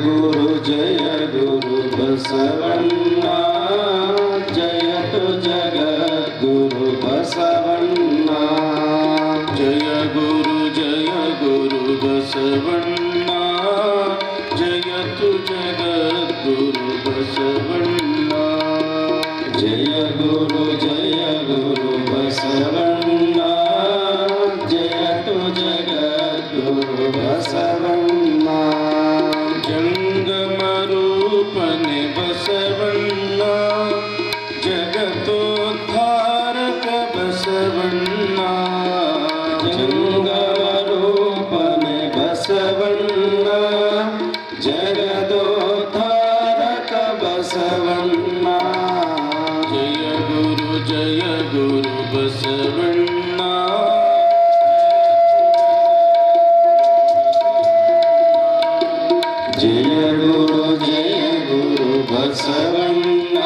ಗುರು ಬಸವಣ್ಣ ಜಯತು ಜಗದ್ಗುರು ಬಸವಣ್ಣ. ಜಯ ಗುರು ಬಸವಣ್ಣ ಜಯತು ಜಗದ್ಗುರು ಬಸವಣ್ಣ. ಜಯ ಗುರು ಬಸವಣ್ಣ ಜಯತು ಜಗದ್ಗುರು ಬಸವಣ್ಣ. ಜಂಗಮ ರೂಪನೆ ಬಸವಣ್ಣ ಜಗತೋದ್ಧಾರಕ ಬಸವಣ್ಣ. ಜಂಗಮ ರೂಪನೆ ಬಸವಣ್ಣ ಜಗದೋದ್ಧಾರಕ ಬಸವಣ್ಣ. ಜಯ ಗುರು ಬಸವಣ್ಣ. ಜಯ ಗುರು ಬಸವಣ್ಣ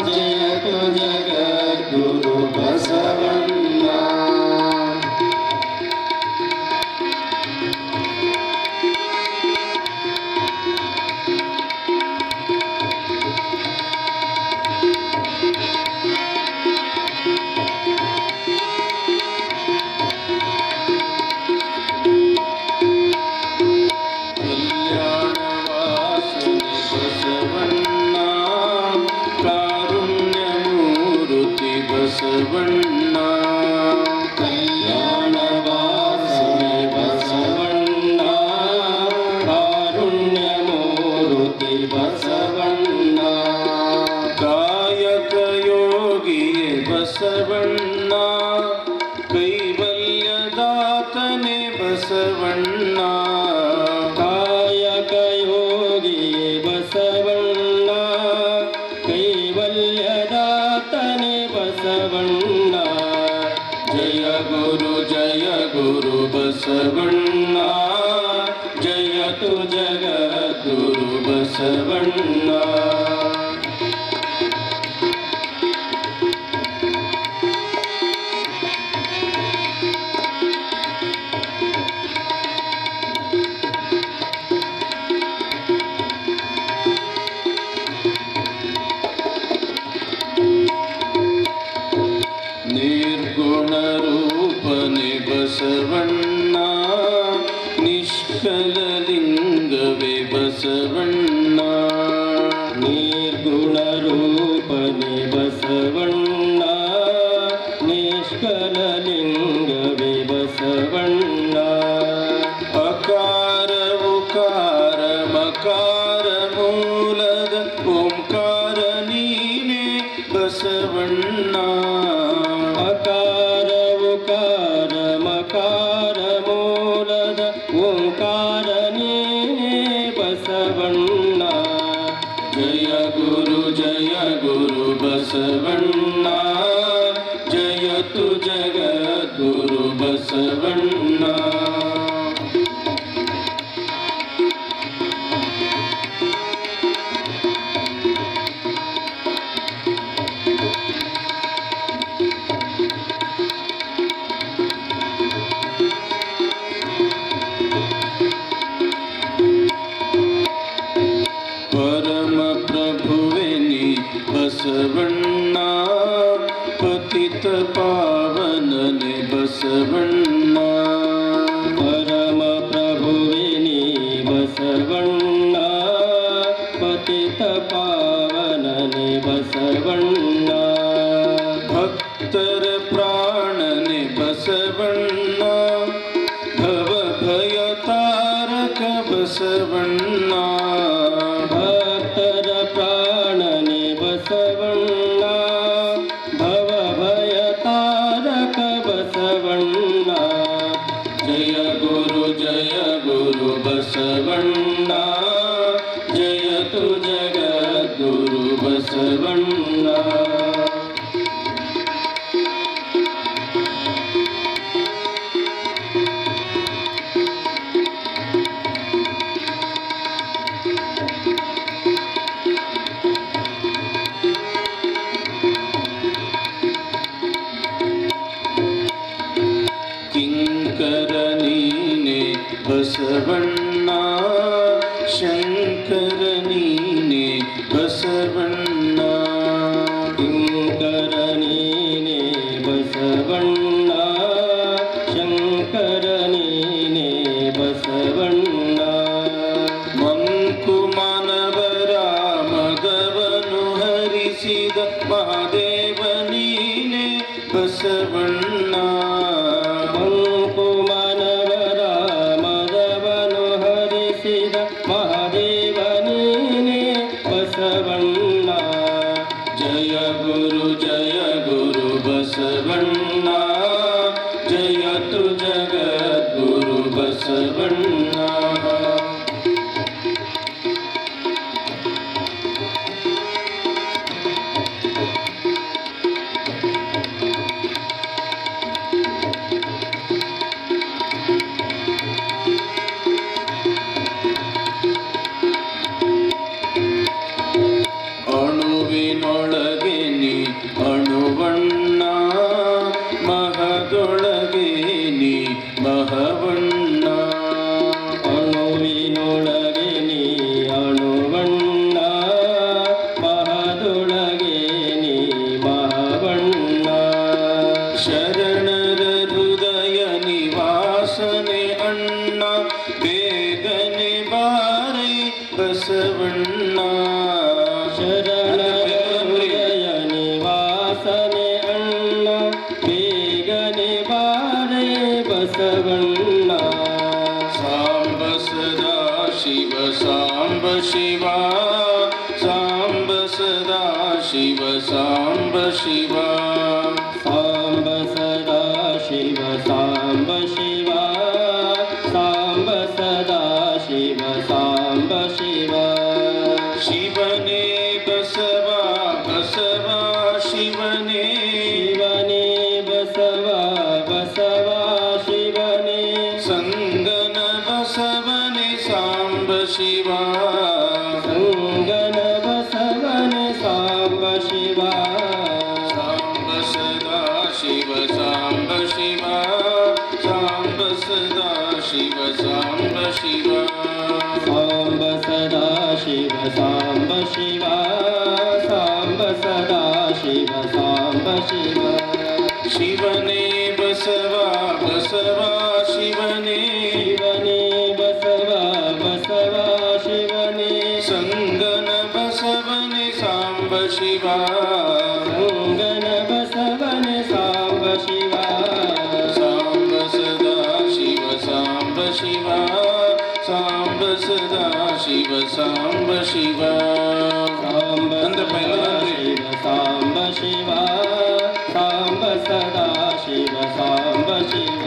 ಜಯತು ಜಗದ್ಗುರು ಬಸವಣ್ಣ. ಬಸವಣ್ಣ ಕಲ್ಯಾಣ ವಾಸನೆ ಬಸವಣ್ಣ ಕಾರುಣ್ಯ ಮೂರುತಿ ಬಸವಣ್ಣ. ಕಾಯಕ ಯೋಗಿಯೇ ಬಸವಣ್ಣ ಕೈವಲ್ಯದಾತನೇ ಬಸವಣ್ಣ. ಕಾಯಕ ಯೋಗಿಯೇ ಬಸವಣ್ಣ ಕೈವಲ್ಯದಾತನೇ ಬಸವಣ್ಣ. ಜಯ ಗುರು ಬಸವಣ್ಣ ಜಯತು ಜಗದ್ಗುರು ಬಸವಣ್ಣ. ನಿರ್ಗುಣ ರೂಪನೆ ಬಸವಣ್ಣ ನಿಷ್ಕಲ ಲಿಂಗವೇ ಬಸವಣ್ಣ. ನಿರ್ಗುಣ ರೂಪನೆ ಬಸವಣ್ಣ ನಿಷ್ಕಲ ಲಿಂಗವೇ ಬಸವಣ್ಣ. ಅಕಾರ ಉಕಾರ ಮಕಾರ ಮೂಲದ ಓಂಕಾರ ನೀನೇ ಬಸವಣ್ಣ. ಅಕಾರ ಉಕಾರ ಮಕಾರ ಮೂಲದ ಓಂಕಾರ ನೀನೇ ಬಸವಣ್ಣ. ಜಯ ಗುರು ಬಸವಣ್ಣ ಜಯತು ಜಗದ್ಗುರು ಬಸವಣ್ಣ. ಪರಮ ಪ್ರಭುವೆ ನೀ ಬಸವಣ್ಣ ಪತಿತ ಪಾವನನೆ ಬಸವಣ್ಣ. ಪರಮ ಪ್ರಭುವೆ ನೀ ಬಸವಣ್ಣ ಪತಿತ ಪಾವನನೆ ಬಸವಣ್ಣ. ಭಕ್ತರ ಪ್ರಾಣನೆ ಬಸವಣ್ಣ ಭವ ಭಯ ತಾರಕ ಬಸವಣ್ಣ. ಭಕ್ತರ ಪ್ರಾಣನೆ ಬಸವಣ್ಣ ಭವ ಭಯ ತಾರಕ ಬಸವಣ್ಣ. ಜಯ ಗುರು ಬಸವಣ್ಣ ಜಯತು ಜಗದ್ಗುರು ಬಸವಣ್ಣ. ಕಿಂಕರ ನೀನೆ ಬಸವಣ್ಣ ಅಣುವಿನೊಳಗೆ ನೀ ಅಣುವಣ್ಣ, ಮಹದೊಳಗೆ ನೀ ಮಹವಣ್ಣ. ಅಣುವಿನೊಳಗೆ ನೀ ಅಣುವಣ್ಣ, ಮಹದೊಳಗೆ ನೀ ಮಹವಣ್ಣ. ಶರಣರ ಹೃದಯ ನಿವಾಸನೆ ಅಣ್ಣ, ಬೇಗನೆ ಬಾರೆ ಬಸವಣ್ಣ. ಶರಣರ ಹೃದಯ ನಿವಾಸನೆ ಅಣ್ಣ, ಬೇಗನೆ ಬಾರೆ ಬಸವಣ್ಣ. ಸಾಂಬ ಸದಾ ಶಿವ ಸಾಂಬ ಶಿವ, ಸಾಂಬ ಸದಾ ಶಿವ ಸಾಂಬ ಶಿವ. ಸಾಂಬ ಸದಾ ಶಿವ ಸಾಂಬ ಶಿವ, ಸಾಂಬ ಸದಾ ಶಿವ ಸಾಂಬ ಶಿವ. ಶಿವನೇ ಬಸವ ಬಸವ ಶಿವನೇ, ಶಿವನೇ ಬಸವ ಬಸವ ಶಿವನೇ. ಸಂಗನ ಬಸವನೆ ಸಾಂಬ ಶಿವ, ಸಂಗನ ಬಸವನೆ ಸಾಂಬ ಶಿವ. ಸಾಂಬ ಸದಾ ಶಿವ ಸಾಂಬ ಶಿವ, ಸಾಂಬ ಸದಾ ಶಿವ ಸಾಂಬ ಶಿವ. ಸಾಂಬ ಸದಾ ಶಿವ ಸಾಂಬ ಶಿವ, ಸಾಂಬ ಸದಾ ಶಿವ ಸಾಂಬ ಶಿವ. ಶಿವನೇ ಬಸವ ಬಸವ ಶಿವನೇ, ಶಿವನೇ ಬಸವ ಬಸವ ಶಿವನೇ. ಸಂಗನ ಬಸವನೆ ಸಾಂಬ ಶಿವ, ಸಂಗನ ಬಸವನೆ ಸಾಂಬ ಶಿವ. ಸಾಂಬ ಸದಾ ಶಿವ ಸಾಂಬ ಶಿವ, ಸಾಂಬ ಸದಾ ಶಿವ ಸಾಂಬ ಶಿವ. ಸಾಂಬ ಶಿವ ಸಾಂಬ ಶಿವ, ಸಾಂಬ ಸದಾ ಶಿವ ಸಾಂಬ ಶಿವ.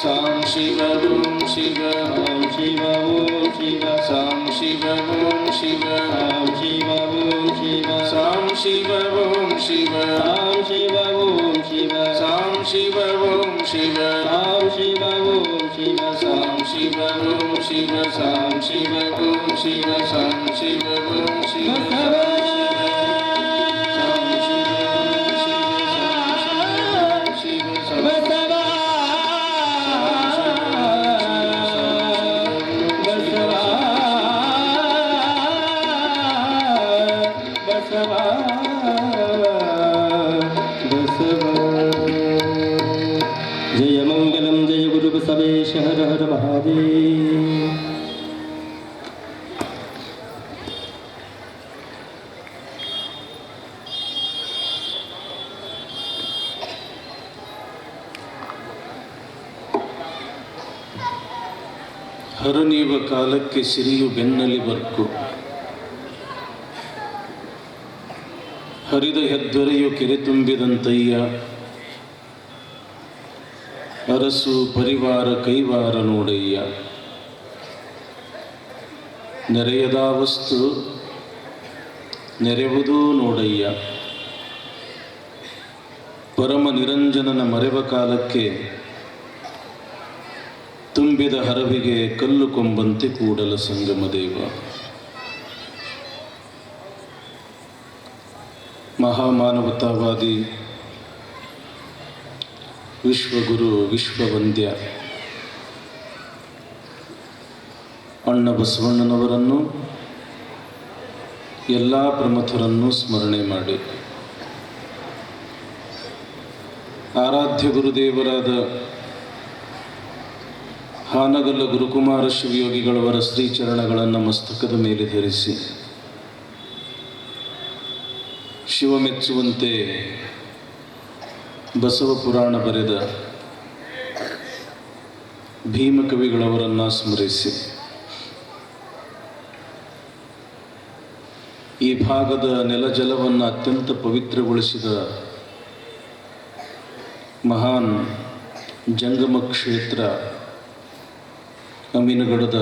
ಸಾಂ ಶಿವ ಓಂ ಶಿವ, ಓಂ ಶಿವ ಓಂ ಶಿವ, ಸಾಂ ಶಿವ ಓಂ ಶಿವ, ಸಾಂ ಶಿವ ಓಂ ಶಿವ, ಸಾಂ ಶಿವ ಓಂ ಶಿವ, ಸಾಂ ಶಿವ ಓಂ ಶಿವ, ಸಾಂ ಶಿವ ಓಂ ಶಿವ, ಸಾಂ ಶಿವ ಓಂ ಶಿವ, ಸಾಂ ಶಿವ ಓಂ ಶಿವ, ಸಾಂ ಶಿವ ಓಂ ಶಿವ, ಸಾಂ ಶಿವ ಓಂ ಶಿವ. जय मंगलम जय गुरु बसवेश हर हर महादेव. ಹರನೀವ ಕಾಲಕ್ಕೆ ಸಿರಿಯು ಬೆನ್ನಲಿ ಬರ್ಕು, ಹರಿದ ಹೆದ್ದೊರೆಯು ಕೆರೆ ತುಂಬಿದಂತಯ್ಯ. ಅರಸು ಪರಿವಾರ ಕೈವಾರ ನೋಡಯ್ಯ, ನೆರೆಯದ ವಸ್ತು ನೆರೆವುದೂ ನೋಡಯ್ಯ. ಪರಮ ನಿರಂಜನನ ಮರೆವ ಕಾಲಕ್ಕೆ ತುಂಬಿದ ಹರವಿಗೆ ಕಲ್ಲು ಕೊಂಬಂತೆ ಕೂಡಲ ಸಂಗಮ ದೇವ. ಮಹಾಮಾನವತಾವಾದಿ ವಿಶ್ವಗುರು ವಿಶ್ವವಂದ್ಯ ಅಣ್ಣ ಬಸವಣ್ಣನವರನ್ನು ಎಲ್ಲ ಪ್ರಮಥರನ್ನು ಸ್ಮರಣೆ ಮಾಡಿ, ಆರಾಧ್ಯ ಗುರುದೇವರಾದ ಹಾನಗಲ್ಲ ಗುರುಕುಮಾರ ಶಿವಯೋಗಿಗಳವರ ಶ್ರೀಚರಣಗಳನ್ನು ಮಸ್ತಕದ ಮೇಲೆ ಧರಿಸಿ, ಶಿವ ಮೆಚ್ಚುವಂತೆ ಬಸವ ಪುರಾಣ ಬರೆದ ಭೀಮಕವಿಗಳವರನ್ನು ಸ್ಮರಿಸಿ, ಈ ಭಾಗದ ನೆಲಜಲವನ್ನು ಅತ್ಯಂತ ಪವಿತ್ರಗೊಳಿಸಿದ ಮಹಾನ್ ಜಂಗಮ ಕ್ಷೇತ್ರ ಅಮೀನಗಡದ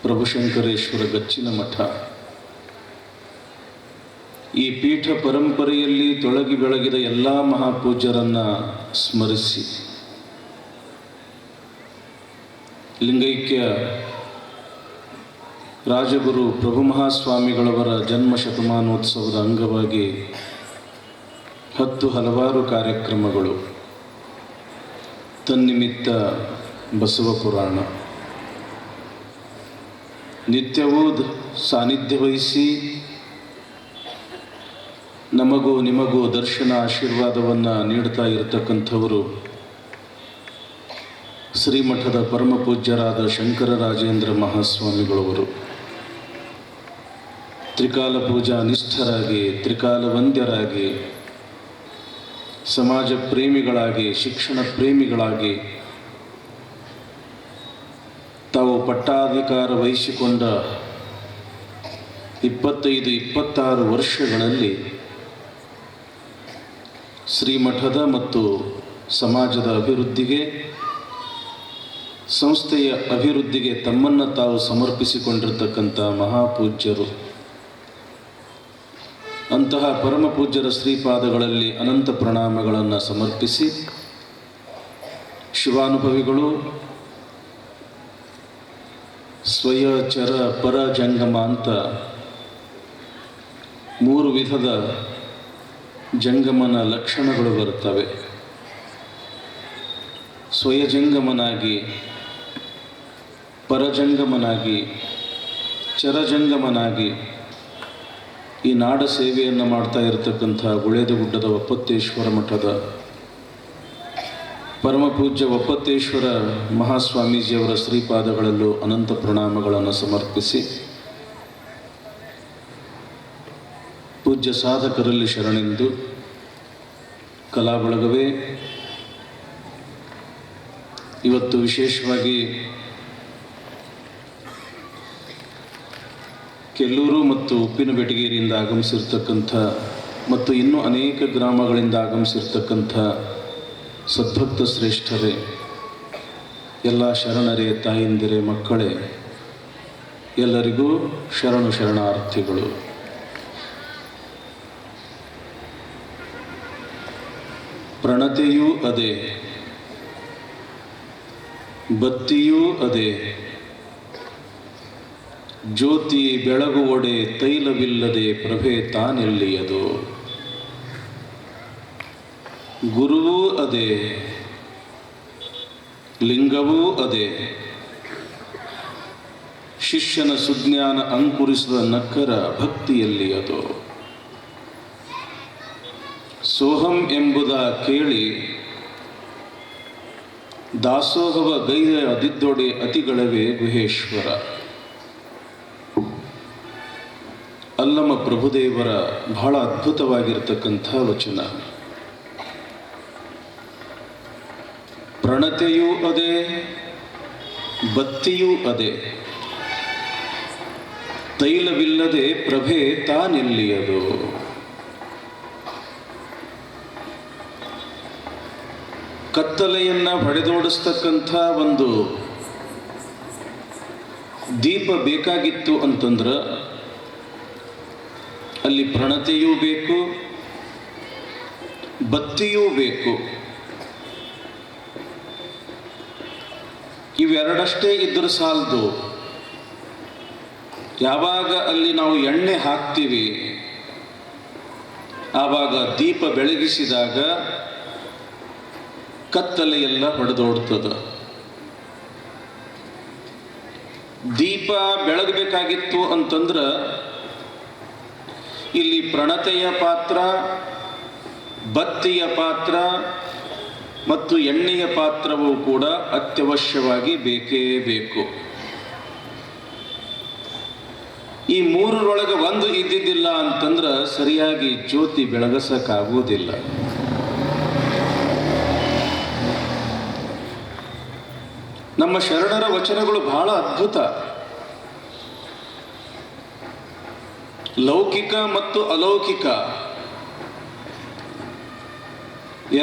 ಪ್ರಭುಶಂಕರೇಶ್ವರ ಗಚ್ಚಿನ ಮಠ ಈ ಪೀಠ ಪರಂಪರೆಯಲ್ಲಿ ತೊಳಗಿ ಬೆಳಗಿದ ಎಲ್ಲ ಮಹಾಪೂಜ್ಯರನ್ನು ಸ್ಮರಿಸಿ ಲಿಂಗೈಕ್ಯ ರಾಜಗುರು ಪ್ರಭು ಮಹಾಸ್ವಾಮಿಗಳವರ ಜನ್ಮ ಶತಮಾನೋತ್ಸವದ ಅಂಗವಾಗಿ ಹಲವಾರು ಕಾರ್ಯಕ್ರಮಗಳು, ತನ್ನಿಮಿತ್ತ ಬಸವ ಪುರಾಣ, ನಿತ್ಯವೂ ಸಾನ್ನಿಧ್ಯ ವಹಿಸಿ ನಮಗೂ ನಿಮಗೂ ದರ್ಶನ ಆಶೀರ್ವಾದವನ್ನು ನೀಡ್ತಾ ಇರತಕ್ಕಂಥವರು ಶ್ರೀಮಠದ ಪರಮಪೂಜ್ಯರಾದ ಶಂಕರರಾಜೇಂದ್ರ ಮಹಾಸ್ವಾಮಿಗಳವರು. ತ್ರಿಕಾಲ ಪೂಜಾ ನಿಷ್ಠರಾಗಿ, ತ್ರಿಕಾಲ ವಂದ್ಯರಾಗಿ, ಸಮಾಜ ಪ್ರೇಮಿಗಳಾಗಿ, ಶಿಕ್ಷಣ ಪ್ರೇಮಿಗಳಾಗಿ ತಾವು ಪಟ್ಟಾಧಿಕಾರ ವಹಿಸಿಕೊಂಡ 25-26 ವರ್ಷಗಳಲ್ಲಿ ಶ್ರೀಮಠದ ಮತ್ತು ಸಮಾಜದ ಅಭಿವೃದ್ಧಿಗೆ, ಸಂಸ್ಥೆಯ ಅಭಿವೃದ್ಧಿಗೆ ತಮ್ಮನ್ನು ತಾವು ಸಮರ್ಪಿಸಿಕೊಂಡಿರತಕ್ಕಂಥ ಮಹಾಪೂಜ್ಯರು. ಅಂತಹ ಪರಮಪೂಜ್ಯರ ಶ್ರೀಪಾದಗಳಲ್ಲಿ ಅನಂತ ಪ್ರಣಾಮಗಳನ್ನು ಸಮರ್ಪಿಸಿ, ಶಿವಾನುಭವಿಗಳು ಸ್ವಯ ಚರ ಪರ ಜಂಗಮ ಅಂತ 3 ವಿಧದ ಜಂಗಮನ ಲಕ್ಷಣಗಳು ಬರುತ್ತವೆ. ಸ್ವಯಜಂಗಮನಾಗಿ, ಪರಜಂಗಮನಾಗಿ, ಚರಜಂಗಮನಾಗಿ ಈ ನಾಡ ಸೇವೆಯನ್ನು ಮಾಡ್ತಾ ಇರತಕ್ಕಂಥ ಗುಳೇದಗುಡ್ಡದ ಒಪ್ಪತ್ತೇಶ್ವರ ಮಠದ ಪರಮಪೂಜ್ಯ ಒಪ್ಪತ್ತೇಶ್ವರ ಮಹಾಸ್ವಾಮೀಜಿಯವರ ಶ್ರೀಪಾದಗಳಲ್ಲೂ ಅನಂತ ಪ್ರಣಾಮಗಳನ್ನು ಸಮರ್ಪಿಸಿ, ಪೂಜ್ಯ ಸಾಧಕರಲ್ಲಿ ಶರಣೆಂದು ಕಲಾ ಬಳಗವೇ ಇವತ್ತು ವಿಶೇಷವಾಗಿ ಕೆಲ್ಲೂರು ಮತ್ತು ಉಪ್ಪಿನಬೆಟಗೇರಿಯಿಂದ ಆಗಮಿಸಿರ್ತಕ್ಕಂಥ ಮತ್ತು ಇನ್ನೂ ಅನೇಕ ಗ್ರಾಮಗಳಿಂದ ಆಗಮಿಸಿರ್ತಕ್ಕಂಥ ಸದ್ಭಕ್ತ ಶ್ರೇಷ್ಠರೇ, ಎಲ್ಲ ಶರಣರೇ, ತಾಯಿಂದಿರೇ, ಮಕ್ಕಳೇ, ಎಲ್ಲರಿಗೂ ಶರಣಾರ್ಥಿಗಳು. ಪ್ರಣತೆಯೂ ಅದೇ, ಬತ್ತಿಯೂ ಅದೇ, ಜ್ಯೋತಿ ಬೆಳಗುವೊಡೆ ತೈಲವಿಲ್ಲದೆ ಪ್ರಭೆ ತಾನೆಲ್ಲಿಯದು. ಗುರುವೂ ಅದೇ, ಲಿಂಗವೂ ಅದೇ, ಶಿಷ್ಯನ ಸುಜ್ಞಾನ ಅಂಕುರಿಸಿದ ನಕ್ಕರ ಭಕ್ತಿಯಲ್ಲಿಯದು. ಸೋಹಂ ಎಂಬುದ ಕೇಳಿ ದಾಸೋಹವ ಗೈದ ಅದಿದ್ದೊಡೆ ಅತಿಗಳವೇ ಗುಹೇಶ್ವರ. ಅಲ್ಲಮ ಪ್ರಭುದೇವರ ಬಹಳ ಅದ್ಭುತವಾಗಿರ್ತಕ್ಕಂಥ ವಚನ. ಪ್ರಣತೆಯೂ ಅದೇ, ಬತ್ತಿಯೂ ಅದೇ, ತೈಲವಿಲ್ಲದೆ ಪ್ರಭೆ ತಾನೆಲ್ಲಿಯದು. ಕತ್ತಲೆಯನ್ನು ಹೊಡೆದೋಡಿಸ್ತಕ್ಕಂಥ ಒಂದು ದೀಪ ಬೇಕಾಗಿತ್ತು ಅಂತಂದ್ರೆ ಅಲ್ಲಿ ಪ್ರಣತೆಯೂ ಬೇಕು, ಬತ್ತಿಯೂ ಬೇಕು. ಇವೆರಡಷ್ಟೇ ಇದ್ದರೂ ಸಾಲದು. ಯಾವಾಗ ಅಲ್ಲಿ ನಾವು ಎಣ್ಣೆ ಹಾಕ್ತೀವಿ ಆವಾಗ ದೀಪ ಬೆಳಗಿಸಿದಾಗ ಕತ್ತಲೆಯೆಲ್ಲ ಹೊಡೆದೋಡ್ತದೆ. ದೀಪ ಬೆಳಗಬೇಕಾಗಿತ್ತು ಅಂತಂದ್ರೆ ಇಲ್ಲಿ ಪ್ರಣತೆಯ ಪಾತ್ರ, ಬತ್ತಿಯ ಪಾತ್ರ ಮತ್ತು ಎಣ್ಣೆಯ ಪಾತ್ರವೂ ಕೂಡ ಅತ್ಯವಶ್ಯವಾಗಿ ಬೇಕೇ ಬೇಕು. ಈ ಮೂರರೊಳಗೆ ಒಂದು ಇದ್ದಿದ್ದಿಲ್ಲ ಅಂತಂದ್ರೆ ಸರಿಯಾಗಿ ಜ್ಯೋತಿ ಬೆಳಗಸಕ್ಕಾಗುವುದಿಲ್ಲ. ನಮ್ಮ ಶರಣರ ವಚನಗಳು ಬಹಳ ಅದ್ಭುತ. ಲೌಕಿಕ ಮತ್ತು ಅಲೌಕಿಕ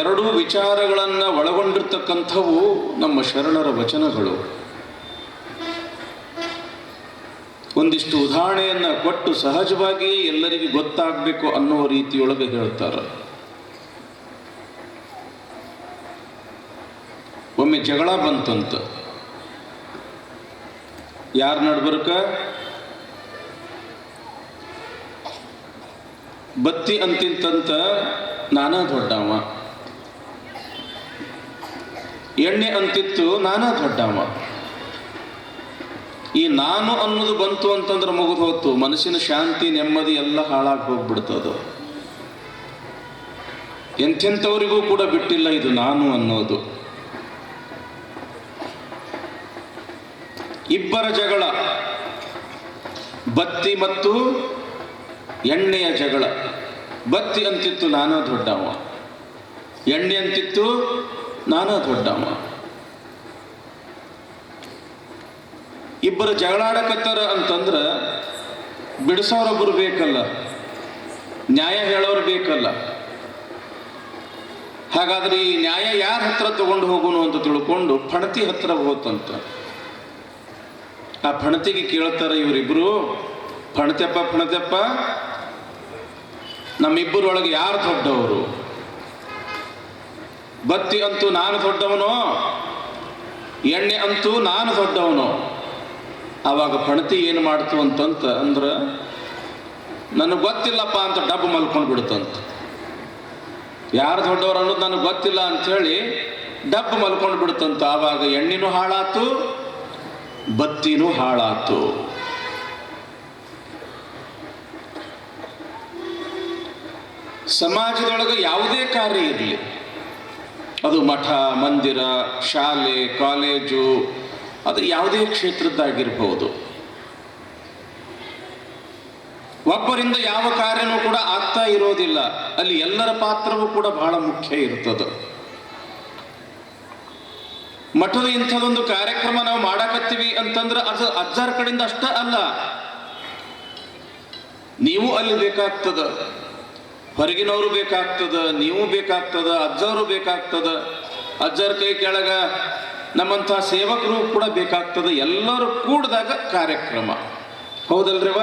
ಎರಡೂ ವಿಚಾರಗಳನ್ನು ಒಳಗೊಂಡಿರ್ತಕ್ಕಂಥವು ನಮ್ಮ ಶರಣರ ವಚನಗಳು. ಒಂದಿಷ್ಟು ಉದಾಹರಣೆಯನ್ನು ಕೊಟ್ಟು ಸಹಜವಾಗಿಯೇ ಎಲ್ಲರಿಗೂ ಗೊತ್ತಾಗಬೇಕು ಅನ್ನುವ ರೀತಿಯೊಳಗೆ ಹೇಳ್ತಾರೆ. ಒಮ್ಮೆ ಜಗಳ ಬಂತಂತ, ಯಾರ ನಡ್ಬರ್ಕ? ಬತ್ತಿ ಅಂತಿಂತಂತ ನಾನಾ ದೊಡ್ಡವ, ಎಣ್ಣೆ ಅಂತಿತ್ತು ನಾನಾ ದೊಡ್ಡವ. ಈ ನಾನು ಅನ್ನೋದು ಬಂತು ಅಂತಂದ್ರೆ ಮುಗಿದು ಹೋಯ್ತು, ಮನಸ್ಸಿನ ಶಾಂತಿ ನೆಮ್ಮದಿ ಎಲ್ಲ ಹಾಳಾಗಿ ಹೋಗ್ಬಿಡ್ತದ. ಎಂಥೆಂಥವರಿಗೂ ಕೂಡ ಬಿಟ್ಟಿಲ್ಲ ಇದು ನಾನು ಅನ್ನೋದು. ಇಬ್ಬರ ಜಗಳ, ಬತ್ತಿ ಮತ್ತು ಎಣ್ಣೆಯ ಜಗಳ. ಬತ್ತಿ ಅಂತಿತ್ತು ನಾನಾ ದೊಡ್ಡವ, ಎಣ್ಣೆ ಅಂತಿತ್ತು ನಾನಾ ದೊಡ್ಡವ. ಇಬ್ಬರು ಜಗಳಾಡಕತ್ತಾರ ಅಂತಂದ್ರೆ ಬಿಡಿಸೋರೊಬ್ಬರು ಬೇಕಲ್ಲ, ನ್ಯಾಯ ಹೇಳೋರು ಬೇಕಲ್ಲ. ಹಾಗಾದ್ರೆ ಈ ನ್ಯಾಯ ಯಾರ ಹತ್ರ ತಗೊಂಡು ಹೋಗೋನು ಅಂತ ತಿಳ್ಕೊಂಡು ಫಣತಿ ಹತ್ರ ಹೋತಂತ. ಆ ಫಣತಿಗೆ ಕೇಳ್ತಾರೆ ಇವರಿಬ್ರು, ಫಣತೆಪ್ಪ ನಮ್ಮಿಬ್ಬರೊಳಗೆ ಯಾರು ದೊಡ್ಡವರು? ಬತ್ತಿ ಅಂತೂ ನಾನು ದೊಡ್ಡವನೋ, ಎಣ್ಣೆ ಅಂತೂ ನಾನು ದೊಡ್ಡವನೋ? ಆವಾಗ ಫಣತಿ ಏನು ಮಾಡ್ತು ಅಂದ್ರೆ ನನಗೆ ಗೊತ್ತಿಲ್ಲಪ್ಪ ಅಂತ ಡಬ್ಬು ಮಲ್ಕೊಂಡು ಬಿಡುತ್ತಂತ. ಯಾರು ದೊಡ್ಡವರು ಅನ್ನೋದು ನನಗೆ ಗೊತ್ತಿಲ್ಲ ಅಂಥೇಳಿ ಡಬ್ಬು ಮಲ್ಕೊಂಡು ಬಿಡುತ್ತಂತ. ಆವಾಗ ಎಣ್ಣೆನೂ ಹಾಳಾತು, ಬತ್ತಿನೂ ಹಾಳಾತು. ಸಮಾಜದೊಳಗೆ ಯಾವುದೇ ಕಾರ್ಯ ಇರಲಿ, ಅದು ಮಠ ಮಂದಿರ ಶಾಲೆ ಕಾಲೇಜು, ಅದು ಯಾವುದೇ ಕ್ಷೇತ್ರದ್ದಾಗಿರ್ಬೋದು, ಒಬ್ಬರಿಂದ ಯಾವ ಕಾರ್ಯನೂ ಕೂಡ ಆಗ್ತಾ ಇರೋದಿಲ್ಲ. ಅಲ್ಲಿ ಎಲ್ಲರ ಪಾತ್ರವೂ ಕೂಡ ಬಹಳ ಮುಖ್ಯ ಇರ್ತದೆ. ಮಠದ ಇಂಥದೊಂದು ಕಾರ್ಯಕ್ರಮ ನಾವು ಮಾಡಕತ್ತೀವಿ ಅಂತಂದ್ರೆ ಅದು ಅಜ್ಜಾರ ಕಡೆಯಿಂದ ಅಷ್ಟ ಅಲ್ಲ, ನೀವು ಅಲ್ಲಿ ಬೇಕಾಗ್ತದ, ಹೊರಗಿನವರು ಬೇಕಾಗ್ತದ, ನೀವು ಬೇಕಾಗ್ತದ, ಅಜ್ಜವರು ಬೇಕಾಗ್ತದ, ಅಜ್ಜರ ಕೈ ಕೆಳಗ ನಮ್ಮಂಥ ಸೇವಕರು ಕೂಡ ಬೇಕಾಗ್ತದೆ. ಎಲ್ಲರೂ ಕೂಡಿದಾಗ ಕಾರ್ಯಕ್ರಮ. ಹೌದಲ್ರಿವ?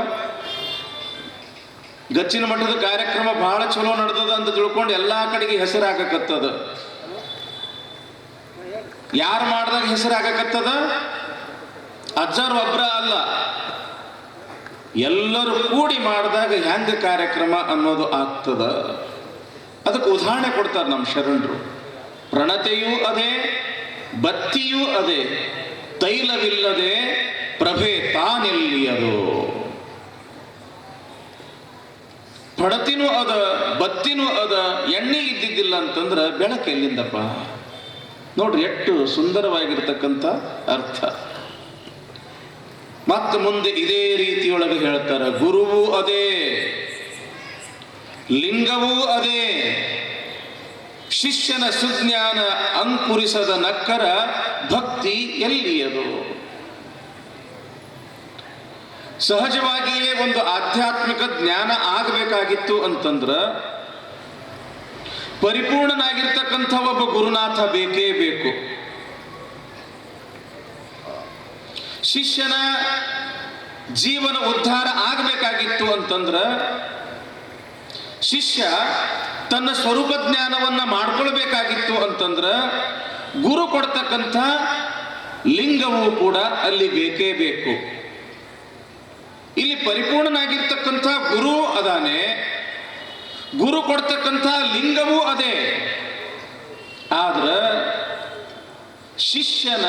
ಗಚ್ಚಿನ ಮಠದ ಕಾರ್ಯಕ್ರಮ ಬಹಳ ಚಲೋ ನಡೆದದ ಅಂತ ತಿಳ್ಕೊಂಡು ಎಲ್ಲಾ ಕಡೆಗೆ ಹೆಸರಾಗಕತ್ತದ. ಯಾರು ಮಾಡಿದಾಗ ಹೆಸರಾಗಕತ್ತದ? ಅಜ್ಜರು ಒಬ್ರ ಅಲ್ಲ, ಎಲ್ಲರೂ ಕೂಡಿ ಮಾಡಿದಾಗ ಹೆಂಗ ಕಾರ್ಯಕ್ರಮ ಅನ್ನೋದು ಆಗ್ತದ. ಅದಕ್ಕೆ ಉದಾಹರಣೆ ಕೊಡ್ತಾರೆ ನಮ್ಮ ಶರಣರು. ಪ್ರಣತೆಯೂ ಅದೇ, ಬತ್ತಿಯೂ ಅದೇ, ತೈಲವಿಲ್ಲದೆ ಪ್ರಭೆ ತಾನೆಲ್ಲಿಯದು. ಪಣತಿನೂ ಅದ, ಬತ್ತಿನೂ ಅದ, ಎಣ್ಣೆ ಇದ್ದಿದ್ದಿಲ್ಲ ಅಂತಂದ್ರೆ ಬೆಳಕು ಎಲ್ಲಿಂದಪ್ಪ? ನೋಡ್ರಿ ಎಷ್ಟು ಸುಂದರವಾಗಿರ್ತಕ್ಕಂಥ ಅರ್ಥ. ಮತ್ತೆ ಮುಂದೆ ಇದೇ ರೀತಿಯೊಳಗೆ ಹೇಳ್ತಾರೆ, ಗುರುವೂ ಅದೇ, ಲಿಂಗವೂ ಅದೇ, ಶಿಷ್ಯನ ಸುಜ್ಞಾನ ಅಂಕುರಿಸದ ನಕ್ಕರ ಭಕ್ತಿ ಎಲ್ಲಿಯದು. ಸಹಜವಾಗಿಯೇ ಒಂದು ಆಧ್ಯಾತ್ಮಿಕ ಜ್ಞಾನ ಆಗಬೇಕಾಗಿತ್ತು ಅಂತಂದ್ರ ಪರಿಪೂರ್ಣನಾಗಿರ್ತಕ್ಕಂಥ ಒಬ್ಬ ಗುರುನಾಥ ಬೇಕೇ ಬೇಕು. ಶಿಷ್ಯನ ಜೀವನ ಉದ್ಧಾರ ಆಗಬೇಕಾಗಿತ್ತು ಅಂತಂದ್ರ ಶಿಷ್ಯ ತನ್ನ ಸ್ವರೂಪ ಜ್ಞಾನವನ್ನ ಮಾಡ್ಕೊಳ್ಬೇಕಾಗಿತ್ತು ಅಂತಂದ್ರ ಗುರು ಕೊಡ್ತಕ್ಕಂಥ ಲಿಂಗವೂ ಕೂಡ ಅಲ್ಲಿ ಬೇಕೇ ಬೇಕು. ಇಲ್ಲಿ ಪರಿಪೂರ್ಣನಾಗಿರ್ತಕ್ಕಂಥ ಗುರು ಅದಾನೆ, ಗುರು ಕೊಡ್ತಕ್ಕಂಥ ಲಿಂಗವೂ ಅದೇ. ಆದ್ರ ಶಿಷ್ಯನ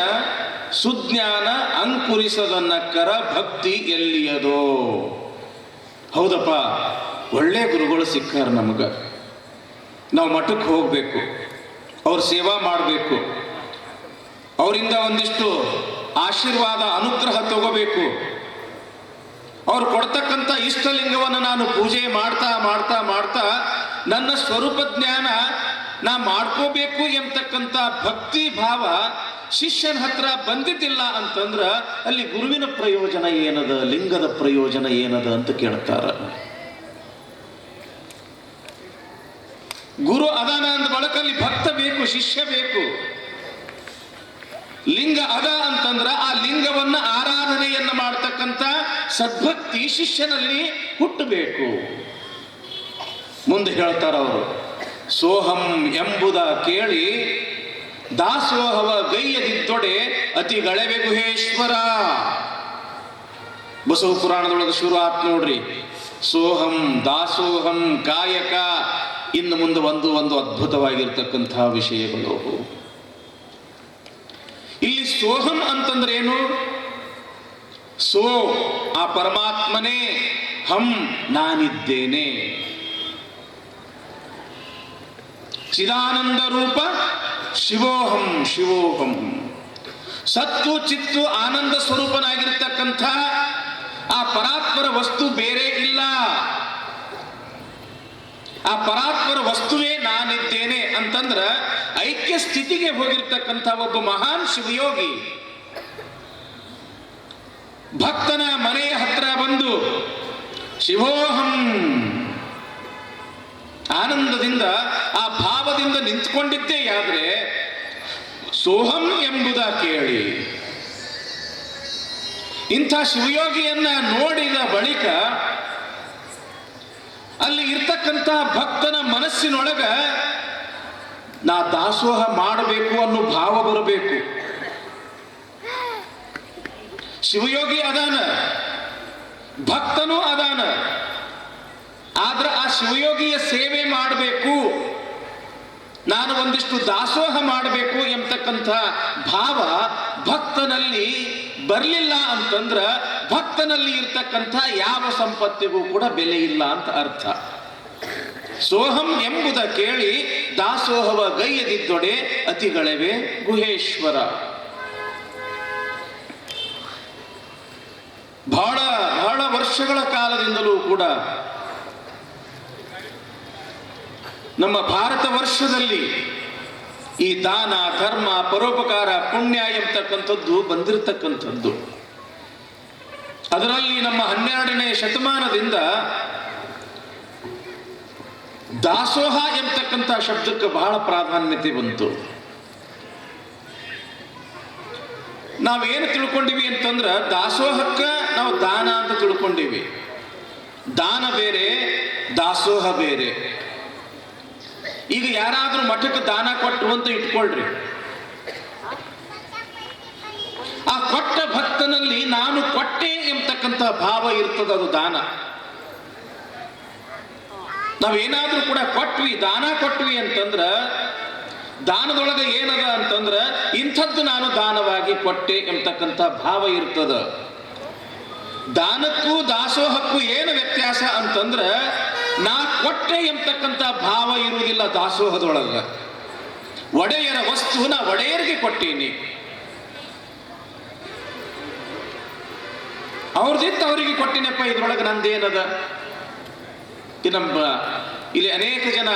ಸುಜ್ಞಾನ ಅಂಕುರಿಸದ ನಕ್ಕರ ಭಕ್ತಿ ಎಲ್ಲಿಯದೋ. ಹೌದಪ್ಪ, ಒಳ್ಳೆ ಗುರುಗಳು ಸಿಕ್ಕಾರ ನಮಗ, ನಾವು ಮಠಕ್ಕೆ ಹೋಗ್ಬೇಕು, ಅವ್ರ ಸೇವಾ ಮಾಡಬೇಕು, ಅವರಿಂದ ಒಂದಿಷ್ಟು ಆಶೀರ್ವಾದ ಅನುಗ್ರಹ ತಗೋಬೇಕು, ಅವ್ರು ಕೊಡ್ತಕ್ಕಂಥ ಇಷ್ಟಲಿಂಗವನ್ನು ನಾನು ಪೂಜೆ ಮಾಡ್ತಾ ಮಾಡ್ತಾ ಮಾಡ್ತಾ ನನ್ನ ಸ್ವರೂಪ ಜ್ಞಾನ ನಾ ಮಾಡ್ಕೋಬೇಕು ಎಂಬತಕ್ಕಂಥ ಭಕ್ತಿ ಭಾವ ಶಿಷ್ಯನ ಹತ್ರ ಬಂದಿದ್ದಿಲ್ಲ ಅಂತಂದ್ರ ಅಲ್ಲಿ ಗುರುವಿನ ಪ್ರಯೋಜನ ಏನದ, ಲಿಂಗದ ಪ್ರಯೋಜನ ಏನದ ಅಂತ ಕೇಳ್ತಾರ. ಗುರು ಅದಾನ ಅಂದ ಬಳಕಲ್ಲಿ ಭಕ್ತ ಬೇಕು, ಶಿಷ್ಯ ಬೇಕು. ಲಿಂಗ ಅದ ಅಂತಂದ್ರ ಆ ಲಿಂಗವನ್ನ ಆರಾಧನೆಯನ್ನ ಮಾಡ್ತಕ್ಕಂಥ ಮಾಡತಕ್ಕಂಥ ಸದ್ಭಕ್ತಿ ಶಿಷ್ಯನಲ್ಲಿ ಹುಟ್ಟಬೇಕು. ಮುಂದೆ ಹೇಳ್ತಾರ ಅವರು, ಸೋಹಂ ಎಂಬುದ ಕೇಳಿ ದಾಸೋಹವ ಗೈಯದಿದ್ದೊಡೆ ಅತಿಗಳೆವೆ ಗುಹೇಶ್ವರ. ಬಸವ ಪುರಾಣದೊಳಗೆ ಶುರು ಆತ್ ನೋಡ್ರಿ, ಸೋಹಂ ದಾಸೋಹಂ ಕಾಯಕ. ಇನ್ನು ಮುಂದೆ ಒಂದು ಅದ್ಭುತವಾಗಿರ್ತಕ್ಕಂಥ ವಿಷಯಗಳು. ಇಲ್ಲಿ ಸೋಹಂ ಅಂತಂದ್ರೆ ಏನು? ಸೋ ಆ ಪರಮಾತ್ಮನೇ, ಹಂ ನಾನಿದ್ದೇನೆ. ಚಿದಾನಂದ ರೂಪ ಶಿವೋಹಂ ಶಿವೋಹಂ. ಸತ್ತು ಚಿತ್ತು ಆನಂದ ಸ್ವರೂಪನಾಗಿರ್ತಕ್ಕಂಥ ಆ ಪರಾತ್ಪರ ವಸ್ತು ಬೇರೆ ಇಲ್ಲ. ಆ ಪರಾತ್ಪರ ವಸ್ತುವೇ ನಾನಿದ್ದೇನೆ ಅಂತಂದ್ರ ಐಕ್ಯ ಸ್ಥಿತಿಗೆ ಹೋಗಿರ್ತಕ್ಕಂಥ ಒಬ್ಬ ಮಹಾನ್ ಶಿವಯೋಗಿ ಭಕ್ತನ ಮನೆಯ ಹತ್ರ ಬಂದು ಶಿವೋಹಂ ಆನಂದದಿಂದ ಆ ಭಾವದಿಂದ ನಿಂತ್ಕೊಂಡಿದ್ದೇ ಆದ್ರೆ ಸೋಹಂ ಎಂಬುದ ಕೇಳಿ. ಇಂಥ ಶಿವಯೋಗಿಯನ್ನ ನೋಡಿದ ಬಳಿಕ ಅಲ್ಲಿ ಇರ್ತಕ್ಕಂಥ ಭಕ್ತನ ಮನಸ್ಸಿನೊಳಗ ನಾ ದಾಸೋಹ ಮಾಡಬೇಕು ಅನ್ನೋ ಭಾವ ಬರಬೇಕು. ಶಿವಯೋಗಿ ಅದಾನ, ಭಕ್ತನೂ ಅದಾನ, ಆದ್ರೆ ಆ ಶಿವಯೋಗಿಯ ಸೇವೆ ಮಾಡಬೇಕು, ನಾನು ಒಂದಿಷ್ಟು ದಾಸೋಹ ಮಾಡಬೇಕು ಎಂಬತಕ್ಕಂಥ ಭಾವ ಭಕ್ತನಲ್ಲಿ ಬರಲಿಲ್ಲ ಅಂತಂದ್ರ ಭಕ್ತನಲ್ಲಿ ಇರ್ತಕ್ಕಂಥ ಯಾವ ಸಂಪತ್ತಿಗೂ ಕೂಡ ಬೆಲೆ ಇಲ್ಲ ಅಂತ ಅರ್ಥ. ಸೋಹಂ ಎಂಬುದ ಕೇಳಿ ದಾಸೋಹವ ಗೈಯದಿದ್ದೊಡೆ ಅತಿಗಳೆವೆ ಗುಹೇಶ್ವರ. ಬಹಳ ಬಹಳ ವರ್ಷಗಳ ಕಾಲದಿಂದಲೂ ಕೂಡ ನಮ್ಮ ಭಾರತ ವರ್ಷದಲ್ಲಿ ಈ ದಾನ ಧರ್ಮ ಪರೋಪಕಾರ ಪುಣ್ಯ ಎಂಬತಕ್ಕಂಥದ್ದು ಬಂದಿರತಕ್ಕಂಥದ್ದು. ಅದರಲ್ಲಿ ನಮ್ಮ 12ನೇ ಶತಮಾನದಿಂದ ದಾಸೋಹ ಎಂಬತಕ್ಕಂಥ ಶಬ್ದಕ್ಕೆ ಬಹಳ ಪ್ರಾಧಾನ್ಯತೆ ಬಂತು. ನಾವೇನು ತಿಳ್ಕೊಂಡಿವಿ ಅಂತಂದ್ರ ದಾಸೋಹಕ್ಕ ನಾವು ದಾನ ಅಂತ ತಿಳ್ಕೊಂಡಿವಿ. ದಾನ ಬೇರೆ, ದಾಸೋಹ ಬೇರೆ. ಈಗ ಯಾರಾದ್ರೂ ಮಠಕ್ಕೆ ದಾನ ಕೊಟ್ಟರು ಅಂತ ಇಟ್ಕೊಳ್ರಿ, ಆ ಕೊಟ್ಟ ಭಕ್ತನಲ್ಲಿ ನಾನು ಕೊಟ್ಟೆ ಎಂಬತಕ್ಕಂಥ ಭಾವ ಇರ್ತದ, ಅದು ದಾನ. ನಾವೇನಾದ್ರೂ ಕೂಡ ಕೊಟ್ವಿ, ದಾನ ಕೊಟ್ವಿ ಅಂತಂದ್ರ ದಾನದೊಳಗೆ ಏನದ ಅಂತಂದ್ರ ಇಂಥದ್ದು ನಾನು ದಾನವಾಗಿ ಕೊಟ್ಟೆ ಎಂಬತಕ್ಕಂಥ ಭಾವ ಇರ್ತದ. ದಾನಕ್ಕೂ ದಾಸೋಹಕ್ಕೂ ಏನು ವ್ಯತ್ಯಾಸ ಅಂತಂದ್ರ ನಾ ಕೊಟ್ಟೆ ಎಂಬತಕ್ಕಂಥ ಭಾವ ಇರುವುದಿಲ್ಲ ದಾಸೋಹದೊಳಗ. ಒಡೆಯರ ವಸ್ತು ನಾ ಒಡೆಯರಿಗೆ ಕೊಟ್ಟೀನಿ, ಅವ್ರದಿತ್ತು ಅವರಿಗೆ ಕೊಟ್ಟಿನಪ್ಪ, ಇದ್ರೊಳಗೆ ನಂದೇನದ. ನಮ್ಮ ಇಲ್ಲಿ ಅನೇಕ ಜನ,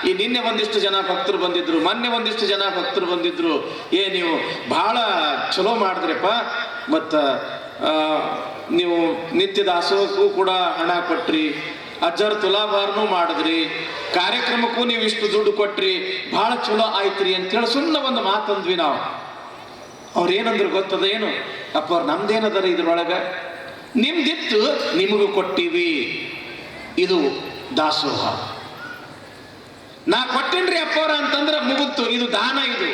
ಈ ನಿನ್ನೆ ಒಂದಿಷ್ಟು ಜನ ಭಕ್ತರು ಬಂದಿದ್ರು, ಮೊನ್ನೆ ಒಂದಿಷ್ಟು ಜನ ಭಕ್ತರು ಬಂದಿದ್ರು. ನೀವು ಬಹಳ ಚಲೋ ಮಾಡಿದ್ರಪ್ಪ, ಮತ್ತ ನೀವು ನಿತ್ಯ ದಾಸೋಹಕ್ಕೂ ಕೂಡ ಹಣ ಕೊಟ್ರಿ, ಅಜ್ಜರ್ ತುಲಾಭಾರನೂ ಮಾಡಿದ್ರಿ, ಕಾರ್ಯಕ್ರಮಕ್ಕೂ ನೀವು ಇಷ್ಟು ದುಡ್ಡು ಕೊಟ್ರಿ, ಬಹಳ ಚಲೋ ಆಯ್ತ್ರಿ ಅಂತೇಳಿ ಸುಮ್ಮನೆ ಒಂದು ಮಾತಂದ್ವಿ ನಾವು. ಅವ್ರು ಏನಂದ್ರು ಗೊತ್ತದ ಏನು? ಅಪ್ಪ ಅವ್ರು ನಮ್ದೇನದರ ಇದ್ರೊಳಗ, ನಿಮ್ದಿತ್ತು ನಿಮಗೂ ಕೊಟ್ಟಿವಿ, ಇದು ದಾಸೋಹ. ನಾ ಕೊಟ್ಟೇನ್ರಿ ಅಪ್ಪವ್ರ ಅಂತಂದ್ರೆ ಮುಗುತ್ತು, ಇದು ದಾನ. ಇದು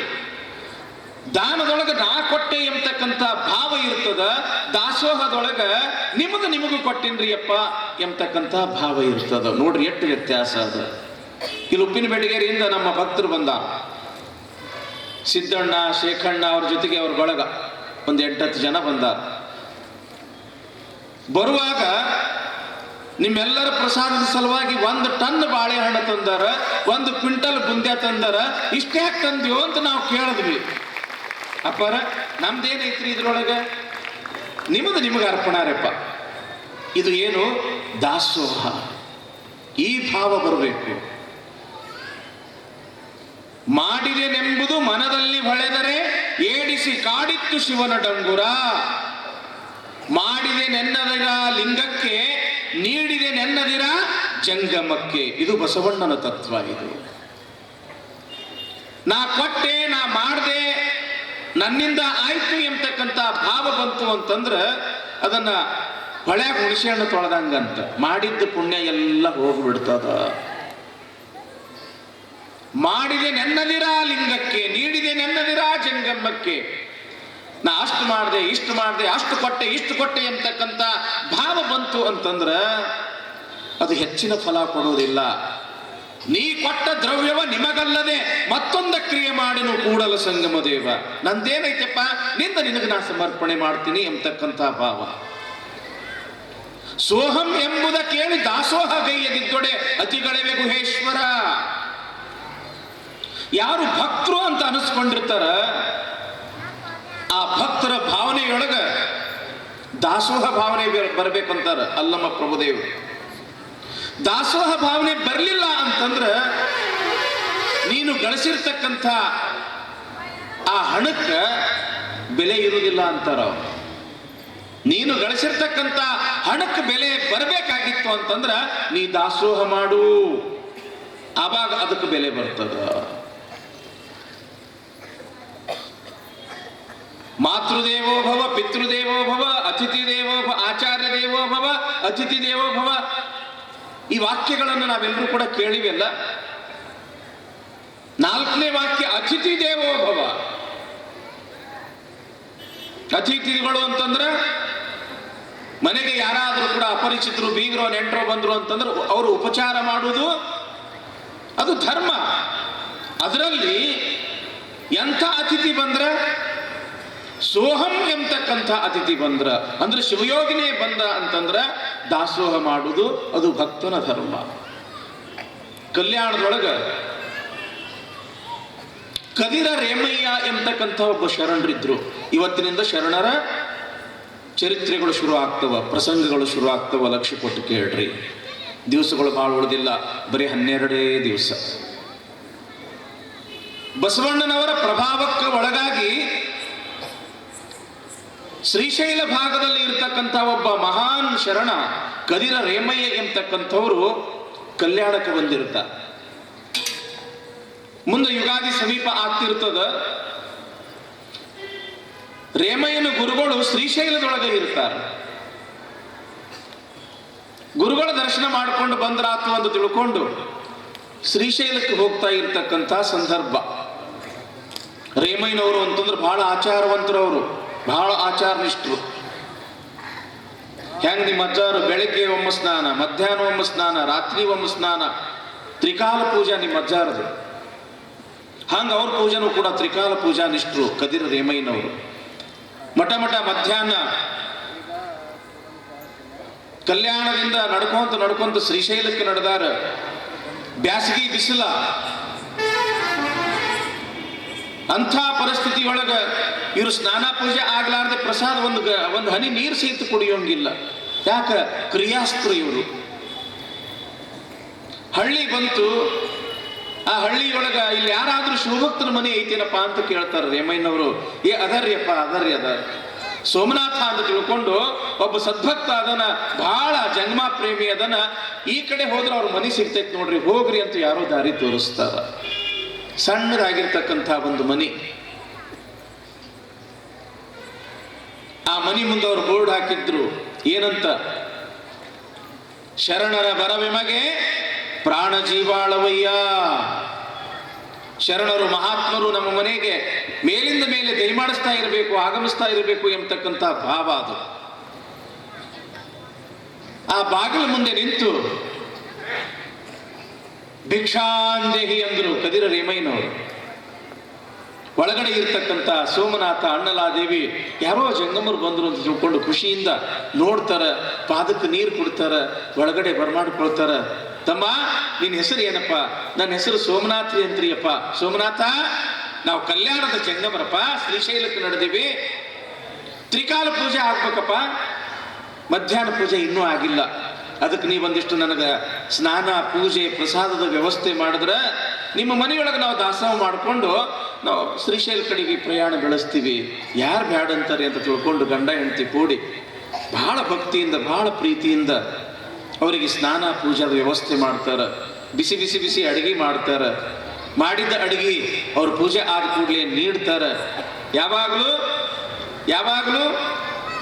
ದಾನದೊಳಗ ನಾ ಕೊಟ್ಟೆ ಎಂಬತಕ್ಕಂಥ ಭಾವ ಇರ್ತದ, ದಾಸೋಹದೊಳಗ ನಿಮಗೂ ಕೊಟ್ಟಿನ್ರಿ ಅಪ್ಪ ಎಂಬತಕ್ಕಂಥ ಭಾವ ಇರ್ತದ. ನೋಡ್ರಿ ಎಷ್ಟು ವ್ಯತ್ಯಾಸ ಅದ. ಇಲ್ಲಿ ಉಪ್ಪಿನ ಬೆಡಗೇರಿಯಿಂದ ನಮ್ಮ ಭಕ್ತರು ಬಂದ, ಸಿದ್ದಣ್ಣ ಶೇಖಣ್ಣ ಅವ್ರ ಜೊತೆಗೆ ಅವ್ರ ಬಳಗ ಒಂದು 8-10 ಜನ ಬಂದಾರ. ಬರುವಾಗ ನಿಮ್ಮೆಲ್ಲರ ಪ್ರಸಾದದ ಸಲುವಾಗಿ 1 ಟನ್ ಬಾಳೆಹಣ್ಣು ತಂದಾರ, 1 ಕ್ವಿಂಟಲ್ ಬುಂದ್ಯಾ ತಂದಾರ. ಇಷ್ಟ್ಯಾಕೆ ತಂದ್ಯೋ ಅಂತ ನಾವು ಕೇಳಿದ್ವಿ. ಅಪ್ಪರ ನಮ್ದೇನೈತ್ರಿ ಇದ್ರೊಳಗ? ನಿಮಗೆ ಅರ್ಪಣಾರಪ್ಪ. ಇದು ಏನು? ದಾಸೋಹ. ಈ ಭಾವ ಬರಬೇಕು. ಮಾಡಿದೆನೆಂಬುದು ಮನದಲ್ಲಿ ಹೊಳೆದರೆ ಏಡಿಸಿ ಕಾಡಿತ್ತು ಶಿವನ ಡಂಗುರ. ಮಾಡಿದೆ ನೆನ್ನದಿರ ಲಿಂಗಕ್ಕೆ, ನೀಡಿದೆ ನೆನ್ನದಿರ ಜಂಗಮಕ್ಕೆ. ಇದು ಬಸವಣ್ಣನ ತತ್ವ. ಇದು ನಾ ಕೊಟ್ಟೆ, ನಾ ಮಾಡ್ದೆ, ನನ್ನಿಂದ ಆಯ್ತು ಎಂಬತಕ್ಕಂಥ ಭಾವ ಬಂತು ಅಂತಂದ್ರ ಅದನ್ನ ಹೊಳ್ಯಾಗ ಹುಣಸೆ ಹಣ್ಣು ತೊಳೆದಂಗಂತ ಮಾಡಿದ್ದ ಪುಣ್ಯ ಎಲ್ಲ ಹೋಗ್ಬಿಡ್ತದ. ಮಾಡಿದೆ ನೆನ್ನದಿರಾ ಲಿಂಗಕ್ಕೆ, ನೀಡಿದೆ ನೆನ್ನದಿರಾ ಜಂಗಮಕ್ಕೆ. ನಾ ಅಷ್ಟು ಮಾಡಿದೆ, ಇಷ್ಟು ಮಾಡಿದೆ, ಅಷ್ಟು ಕೊಟ್ಟೆ, ಇಷ್ಟು ಕೊಟ್ಟೆ ಎಂತಕ್ಕಂಥ ಭಾವ ಬಂತು ಅಂತಂದ್ರ ಅದು ಹೆಚ್ಚಿನ ಫಲ ಕೊಡುವುದಿಲ್ಲ. ನೀ ಕೊಟ್ಟ ದ್ರವ್ಯವ ನಿಮಗಲ್ಲದೆ ಮತ್ತೊಂದ ಕ್ರಿಯೆ ಮಾಡಿನು ಕೂಡಲ ಸಂಗಮ ದೇವ. ನಂದೇನೈತಪ್ಪ, ನಿಂದ ನಿನಗೆ ನಾ ಸಮರ್ಪಣೆ ಮಾಡ್ತೀನಿ ಎಂಬತಕ್ಕಂಥ ಭಾವ. ಸೋಹಂ ಎಂಬುದ ಕೇಳಿ ದಾಸೋಹ ಗೈಯದಿದ್ದೊಡೆ ಅತಿಗಳವೆ ಗುಹೇಶ್ವರ. ಯಾರು ಭಕ್ತರು ಅಂತ ಅನಿಸ್ಕೊಂಡಿರ್ತಾರ ಆ ಭಕ್ತರ ಭಾವನೆಯೊಳಗ ದಾಸೋಹ ಭಾವನೆ ಬರ್ಬೇಕಂತಾರ ಅಲ್ಲಮ್ಮ ಪ್ರಭುದೇವರು. ದಾಸೋಹ ಭಾವನೆ ಬರಲಿಲ್ಲ ಅಂತಂದ್ರ ನೀನು ಗಳಿಸಿರ್ತಕ್ಕಂಥ ಆ ಹಣಕ್ಕೆ ಬೆಲೆ ಇರುವುದಿಲ್ಲ ಅಂತಾರ ಅವ್ರು. ನೀನು ಗಳಿಸಿರ್ತಕ್ಕಂಥ ಹಣಕ್ಕೆ ಬೆಲೆ ಬರಬೇಕಾಗಿತ್ತು ಅಂತಂದ್ರ ನೀ ದಾಸೋಹ ಮಾಡು, ಆವಾಗ ಅದಕ್ಕೆ ಬೆಲೆ ಬರ್ತದ. ಮಾತೃದೇವೋ ಭವ, ಪಿತೃದೇವೋ ಭವ, ಅತಿಥಿ ದೇವೋ ಭವ, ಆಚಾರ್ಯ ದೇವೋ ಭವ, ಅತಿಥಿ ದೇವೋ ಭವ. ಈ ವಾಕ್ಯಗಳನ್ನು ನಾವೆಲ್ಲರೂ ಕೂಡ ಕೇಳಿವೆಲ್ಲ. 4ನೇ ವಾಕ್ಯ ಅತಿಥಿ ದೇವೋ ಭವ. ಅತಿಥಿಗಳು ಅಂತಂದ್ರೆ ಮನೆಗೆ ಯಾರಾದರೂ ಕೂಡ ಅಪರಿಚಿತರು, ಬೀಗರೋ, ನೆಂಟರೋ ಬಂದ್ರು ಅಂತಂದ್ರೆ ಅವರು ಉಪಚಾರ ಮಾಡುವುದು ಅದು ಧರ್ಮ. ಅದರಲ್ಲಿ ಎಂಥ ಅತಿಥಿ ಬಂದ್ರ, ಸೋಹಂ ಎಂತಕ್ಕಂಥ ಅತಿಥಿ ಬಂದ್ರ ಅಂದ್ರೆ ಶಿವಯೋಗಿನೇ ಬಂದ ಅಂತಂದ್ರ ದಾಸೋಹ ಮಾಡುವುದು ಅದು ಭಕ್ತನ ಧರ್ಮ. ಕಲ್ಯಾಣದೊಳಗ ಕದಿರ ರೇಮಯ್ಯ ಎಂತಕ್ಕಂಥ ಒಬ್ಬ ಶರಣರಿದ್ರು. ಇವತ್ತಿನಿಂದ ಶರಣರ ಚರಿತ್ರೆಗಳು ಶುರು ಆಗ್ತವ, ಪ್ರಸಂಗಗಳು ಶುರು ಆಗ್ತವ. ಲಕ್ಷ್ಯ ಕೊಟ್ಟು ಕೇಳ್ರಿ. ದಿವಸಗಳು ಭಾಳ ಉಳಿದಿಲ್ಲ, ಬರೀ 12 ದಿವಸ. ಬಸವಣ್ಣನವರ ಪ್ರಭಾವಕ್ಕೆ ಒಳಗಾಗಿ ಶ್ರೀಶೈಲ ಭಾಗದಲ್ಲಿ ಇರ್ತಕ್ಕಂಥ ಒಬ್ಬ ಮಹಾನ್ ಶರಣ ಕದಿರ ರೇಮಯ್ಯ ಎಂಬತಕ್ಕಂಥವರು ಕಲ್ಯಾಣಕ್ಕೆ ಬಂದಿರ್ತಾರೆ. ಮುಂದೆ ಯುಗಾದಿ ಸಮೀಪ ಆಗ್ತಿರ್ತದ. ರೇಮಯ್ಯನ ಗುರುಗಳು ಶ್ರೀಶೈಲದೊಳಗೆ ಇರ್ತಾರೆ. ಗುರುಗಳ ದರ್ಶನ ಮಾಡಿಕೊಂಡು ಬಂದ್ರಾತು ಅಂತ ತಿಳ್ಕೊಂಡು ಶ್ರೀಶೈಲಕ್ಕೆ ಹೋಗ್ತಾ ಇರ್ತಕ್ಕಂಥ ಸಂದರ್ಭ. ರೇಮಯ್ಯನವರು ಅಂತಂದ್ರೆ ಬಹಳ ಆಚಾರವಂತರವರು, ಬಹಳ ಆಚಾರನಿಷ್ಠರು. ಹೆಂಗ್ ನಿಮ್ಮ ಅಜ್ಜಾರು ಬೆಳಿಗ್ಗೆ ಒಮ್ಮೆ ಸ್ನಾನ, ಮಧ್ಯಾಹ್ನ ಒಮ್ಮೆ ಸ್ನಾನ, ರಾತ್ರಿ ಒಮ್ಮೆ ಸ್ನಾನ, ತ್ರಿಕಾಲ ಪೂಜಾ ನಿಮ್ಮ ಅಜ್ಜಾರದು. ಹಂಗ ಅವ್ರ ಪೂಜಾನು ಕೂಡ ತ್ರಿಕಾಲ ಪೂಜಾ ನಿಷ್ಠರು ಕದಿರ ರೇಮಯ್ಯನವರು. ಮಠ ಮಧ್ಯಾಹ್ನ ಕಲ್ಯಾಣದಿಂದ ನಡ್ಕೊಂತ ಶ್ರೀಶೈಲಕ್ಕೆ ನಡೆದಾರ. ಬ್ಯಾಸಗಿ ಬಿಸಿಲ, ಅಂಥ ಪರಿಸ್ಥಿತಿ ಒಳಗ ಇವರು ಸ್ನಾನ ಪೂಜೆ ಆಗ್ಲಾರ್ದೆ ಪ್ರಸಾದ ಒಂದು ಹನಿ ನೀರು ಸಹಿತ ಕುಡಿಯೋಂಗಿಲ್ಲ. ಯಾಕ? ಕ್ರಿಯಾಸ್ತ್ರ ಇವರು. ಹಳ್ಳಿ ಬಂತು. ಆ ಹಳ್ಳಿಯೊಳಗ ಇಲ್ಲಿ ಯಾರಾದ್ರೂ ಶಿವಭಕ್ತನ ಮನೆ ಐತೇನಪ್ಪ ಅಂತ ಕೇಳ್ತಾರೆ ರೇಮಯ್ಯನವರು. ಅದರ್ಯಪ್ಪ, ಅದರ್ಯ ಅದ. ಸೋಮನಾಥ ಅಂತ ತಿಳ್ಕೊಂಡು ಒಬ್ಬ ಸದ್ಭಕ್ತ ಅದನ್ನ, ಬಹಳ ಜನ್ಮ ಪ್ರೇಮಿ ಅದನ್ನ. ಈ ಕಡೆ ಹೋದ್ರೆ ಅವ್ರ ಮನೆ ಸಿಗ್ತೈತೆ ನೋಡ್ರಿ, ಹೋಗ್ರಿ ಅಂತ ಯಾರೋ ದಾರಿ ತೋರಿಸ್ತಾರ. ಸಣ್ಣದಾಗಿರ್ತಕ್ಕಂಥ ಒಂದು ಮನಿ. ಆ ಮನಿ ಮುಂದೆ ಅವರು ಬೋರ್ಡ್ ಹಾಕಿದ್ರು. ಏನಂತ? ಶರಣರ ಬರವೆಮಗೆ ಪ್ರಾಣ ಜೀವಾಳವಯ್ಯ. ಶರಣರು ಮಹಾತ್ಮರು ನಮ್ಮ ಮನೆಗೆ ಮೇಲಿಂದ ಮೇಲೆ ದಯಮಾಡಿಸ್ತಾ ಇರಬೇಕು, ಆಗಮಿಸ್ತಾ ಇರಬೇಕು ಎಂಬತಕ್ಕಂಥ ಭಾವ ಅದು. ಆ ಬಾಗಿಲ ಮುಂದೆ ನಿಂತು ಭಿಕ್ಷಾಂದೇಹಿ ಅಂದ್ರು ಕದಿರ ರೇಮಯ್ಯನವರು. ಒಳಗಡೆ ಇರ್ತಕ್ಕಂಥ ಸೋಮನಾಥ, ಅಣ್ಣಲಾದೇವಿ ಯಾರೋ ಜಂಗಮರು ಬಂದ್ರು ಅಂತ ತಿಳ್ಕೊಂಡು ಖುಷಿಯಿಂದ ನೋಡ್ತಾರ, ಪಾದಕ್ಕೆ ನೀರು ಕೊಡ್ತಾರ, ಒಳಗಡೆ ಬರ್ಮಾಡ್ಕೊಳ್ತಾರ. ತಮ್ಮ, ನಿನ್ನ ಹೆಸರು ಏನಪ್ಪ? ನನ್ನ ಹೆಸರು ಸೋಮನಾಥ್ರಿ ಅಂತ್ರಿಯಪ್ಪ. ಸೋಮನಾಥ, ನಾವು ಕಲ್ಯಾಣದ ಜಂಗಮರಪ್ಪ, ಶ್ರೀಶೈಲಕ್ಕೆ ನಡೆದೀವಿ. ತ್ರಿಕಾಲ ಪೂಜೆ ಆಗ್ಬೇಕಪ್ಪ, ಮಧ್ಯಾಹ್ನ ಪೂಜೆ ಇನ್ನೂ ಆಗಿಲ್ಲ. ಅದಕ್ಕೆ ನೀವೊಂದಿಷ್ಟು ನನಗೆ ಸ್ನಾನ, ಪೂಜೆ, ಪ್ರಸಾದದ ವ್ಯವಸ್ಥೆ ಮಾಡಿದ್ರೆ ನಿಮ್ಮ ಮನೆಯೊಳಗೆ ನಾವು ದಾಸೋಹ ಮಾಡಿಕೊಂಡು ನಾವು ಶ್ರೀಶೈಲ ಕಡೆಗೆ ಪ್ರಯಾಣ ಬೆಳೆಸ್ತೀವಿ. ಯಾರು ಬ್ಯಾಡ ಅಂತಾರೆ ಅಂತ ತಿಳ್ಕೊಂಡು ಗಂಡ ಹೆಂಡತಿ ಕೂಡಿ ಬಹಳ ಭಕ್ತಿಯಿಂದ, ಬಹಳ ಪ್ರೀತಿಯಿಂದ ಅವರಿಗೆ ಸ್ನಾನ, ಪೂಜಾದ ವ್ಯವಸ್ಥೆ ಮಾಡ್ತಾರೆ. ಬಿಸಿ ಬಿಸಿ ಬಿಸಿ ಅಡಿಗೆ ಮಾಡ್ತಾರೆ. ಮಾಡಿದ್ದ ಅಡಿಗೆ ಅವ್ರ ಪೂಜೆ ಆದ ಕೂಡಲೇ ನೀಡ್ತಾರೆ. ಯಾವಾಗಲೂ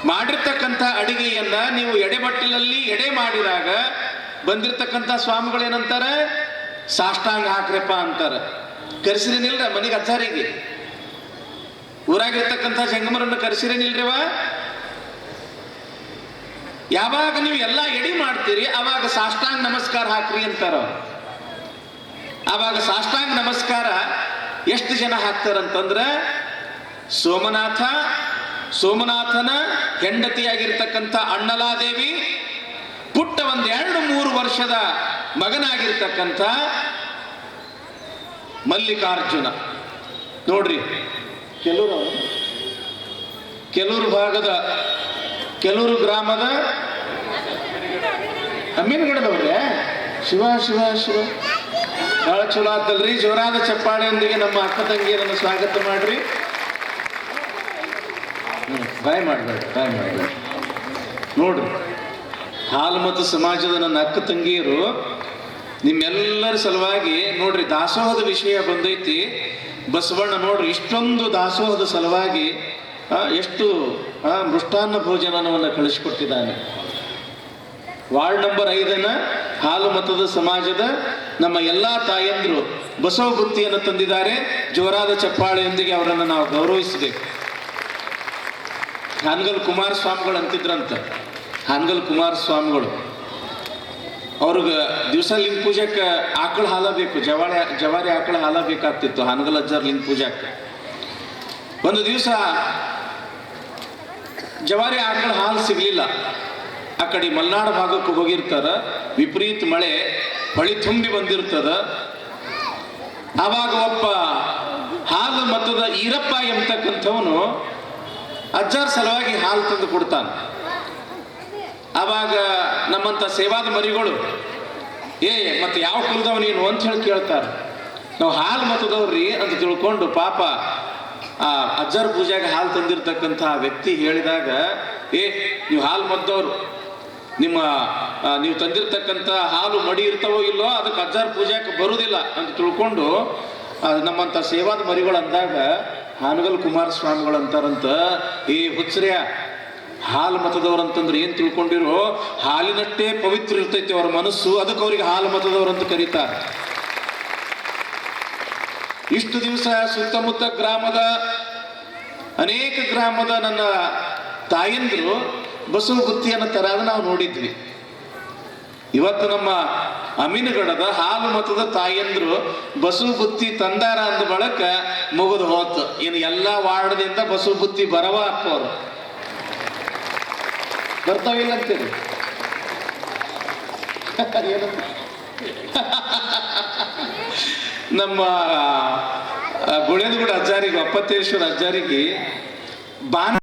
ಮಾಡಿರ್ತಕ್ಕಂಥ ಅಡಿಗೆಯನ್ನ ನೀವು ಎಡೆಬಟ್ಟಲಲ್ಲಿ ಎಡೆ ಮಾಡಿದಾಗ ಬಂದಿರತಕ್ಕಂಥ ಸ್ವಾಮಿಗಳೇನಂತಾರೆ, ಸಾಷ್ಟಾಂಗ ಹಾಕ್ರಪ್ಪ ಅಂತಾರ. ಕರೆಸಿರೇನಿಲ್ರ ಮನೆಗೆ ಅಚ್ಚಾರಿಗೆ, ಊರಾಗಿರ್ತಕ್ಕಂಥ ಜಂಗಮರನ್ನು ಕರೆಸಿರೇನಿಲ್ರಿವ. ಯಾವಾಗ ನೀವು ಎಲ್ಲ ಎಡಿ ಮಾಡ್ತೀರಿ ಅವಾಗ ಸಾಷ್ಟಾಂಗ ನಮಸ್ಕಾರ ಹಾಕ್ರಿ ಅಂತಾರ. ಆವಾಗ ಸಾಷ್ಟಾಂಗ ನಮಸ್ಕಾರ ಎಷ್ಟು ಜನ ಹಾಕ್ತಾರಂತಂದ್ರ, ಸೋಮನಾಥನ ಹೆಂಡತಿಯಾಗಿರ್ತಕ್ಕಂಥ ಅಣ್ಣಲಾದೇವಿ, ಪುಟ್ಟ 1-2-3 ವರ್ಷದ ಮಗನಾಗಿರ್ತಕ್ಕಂಥ ಮಲ್ಲಿಕಾರ್ಜುನ. ನೋಡ್ರಿ, ಕೆಲೂರು ಗ್ರಾಮದ ಅಮೀನ್ಗಡದವ್ರೆ. ಶಿವ ಶಿವ ಶಿವ, ಬಹಳ ಚಲೋ ಆತಲ್ರಿ. ಜೋರಾದ ಚಪ್ಪಾಳೆಯೊಂದಿಗೆ ನಮ್ಮ ಅಕ್ಕ ತಂಗಿಯರನ್ನು ಸ್ವಾಗತ ಮಾಡ್ರಿ. ಬಾಯ್ ಮಾಡಬೇಡ. ನೋಡ್ರಿ, ಹಾಲುಮತ ಸಮಾಜದ ನನ್ನ ಅಕ್ಕ ತಂಗಿಯರು ನಿಮ್ಮೆಲ್ಲರ ಸಲುವಾಗಿ ನೋಡ್ರಿ, ದಾಸೋಹದ ವಿಷಯ ಬಂದೈತಿ. ಬಸವಣ್ಣ ನೋಡ್ರಿ ಇಷ್ಟೊಂದು ದಾಸೋಹದ ಸಲುವಾಗಿ ಎಷ್ಟು ಮೃಷ್ಟಾನ್ನ ಭೋಜನವನ್ನು ಕಳಿಸಿಕೊಟ್ಟಿದ್ದಾನೆ. ವಾರ್ಡ್ ನಂಬರ್ 5ನ ಹಾಲು ಮತದ ಸಮಾಜದ ನಮ್ಮ ಎಲ್ಲಾ ತಾಯಂದ್ರು ಬಸವ ಬುತ್ತಿಯನ್ನು ತಂದಿದ್ದಾರೆ. ಜೋರಾದ ಚಪ್ಪಾಳೆಯೊಂದಿಗೆ ಅವರನ್ನು ನಾವು ಗೌರವಿಸಬೇಕು. ಹಾನಗಲ್ ಕುಮಾರಸ್ವಾಮಿಗಳು ಅಂತಿದ್ರಂತ, ಹಾನಗಲ್ ಕುಮಾರಸ್ವಾಮಿಗಳು ಅವ್ರಿಗೆ ದಿವಸ ಲಿಂಗ ಪೂಜೆಕ್ಕೆ ಆಕಳ ಹಾಲ ಬೇಕು, ಜವಾರಿ ಆಕಳ ಹಾಲ ಬೇಕಾಗ್ತಿತ್ತು ಹಾನಗಲ್ ಅಜ್ಜಾರ್ ಲಿಂಗ ಪೂಜೆಕ್ಕೆ. ಒಂದು ದಿವಸ ಜವಾರಿ ಆಕಳ ಹಾಲು ಸಿಗ್ಲಿಲ್ಲ. ಆ ಕಡೆ ಮಲ್ನಾಡು ಭಾಗಕ್ಕೆ ಹೋಗಿರ್ತಾರ, ವಿಪರೀತ ಮಳೆ, ಹೊಳಿ ತುಂಬಿ ಬಂದಿರ್ತದ. ಆವಾಗ ಒಬ್ಬ ಹಾಲು ಮತದ ಈರಪ್ಪ ಎಂಬತಕ್ಕಂಥವನು ಅಜ್ಜಾರ್ ಸಲುವಾಗಿ ಹಾಲು ತಂದು ಕೊಡ್ತಾನೆ. ಆವಾಗ ನಮ್ಮಂಥ ಸೇವಾದ ಮರಿಗಳು, ಮತ್ತೆ ಯಾವ ಕುಲದವ ನೀನು ಅಂತ ಹೇಳಿ ಕೇಳ್ತಾರೆ. ನಾವು ಹಾಲು ಮತದವ್ರಿ ಅಂತ ತಿಳ್ಕೊಂಡು ಪಾಪ ಆ ಅಜ್ಜಾರ್ ಪೂಜೆಗೆ ಹಾಲು ತಂದಿರ್ತಕ್ಕಂಥ ವ್ಯಕ್ತಿ ಹೇಳಿದಾಗ, ನೀವು ಹಾಲು ಮತದವ್ರು, ನೀವು ತಂದಿರ್ತಕ್ಕಂಥ ಹಾಲು ಮಡಿ ಇರ್ತಾವೋ ಇಲ್ಲೋ, ಅದಕ್ಕೆ ಅಜ್ಜಾರ್ ಪೂಜೆಗೆ ಬರುವುದಿಲ್ಲ ಅಂತ ತಿಳ್ಕೊಂಡು ನಮ್ಮಂಥ ಸೇವಾದ ಮರಿಗಳು ಅಂದಾಗ ಹಾನಗಲ್ ಕುಮಾರಸ್ವಾಮಿಗಳು ಅಂತಾರಂತ, ಹುಚ್ಚರ್ಯ, ಹಾಲು ಮತದವ್ರು ಅಂತಂದ್ರೆ ಏನ್ ತಿಳ್ಕೊಂಡಿರೋ, ಹಾಲಿನಷ್ಟೇ ಪವಿತ್ರ ಇರ್ತೈತಿ ಅವರ ಮನಸ್ಸು, ಅದಕ್ಕೆ ಅವ್ರಿಗೆ ಹಾಲು ಮತದವ್ರು ಅಂತ ಕರೀತಾರೆ. ಇಷ್ಟು ದಿವಸ ಸುತ್ತಮುತ್ತ ಗ್ರಾಮದ ಅನೇಕ ಗ್ರಾಮದ ನನ್ನ ತಾಯಂದ್ರು ಬಸವ ಬುತ್ತಿಯನ್ನು ತರಾದ ನಾವು ನೋಡಿದ್ವಿ. ಇವತ್ತು ನಮ್ಮ ಅಮೀನುಗಡದ ಹಾಲು ಮತದ ತಾಯಂದ್ರು ಬಸವ ಬುತ್ತಿ ತಂದಾರ ಅಂದ ಬಳಕ ಮುಗಿದು ಹೋತು. ಇನ್ನು ಎಲ್ಲಾ ವಾರ್ಡ್ದಿಂದ ಬಸವ ಬುತ್ತಿ ಬರವ ಹಾಕೋರು ಬರ್ತಾವಿಲ್ಲ ಅಂತೀರಿ. ನಮ್ಮ ಗುಳೇದಗುಡ ಅಜ್ಜಾರಿಗೆ, ಅಪ್ಪತ್ತೇಶ್ವರ ಅಜ್ಜಾರಿಗೆ ಬಾನ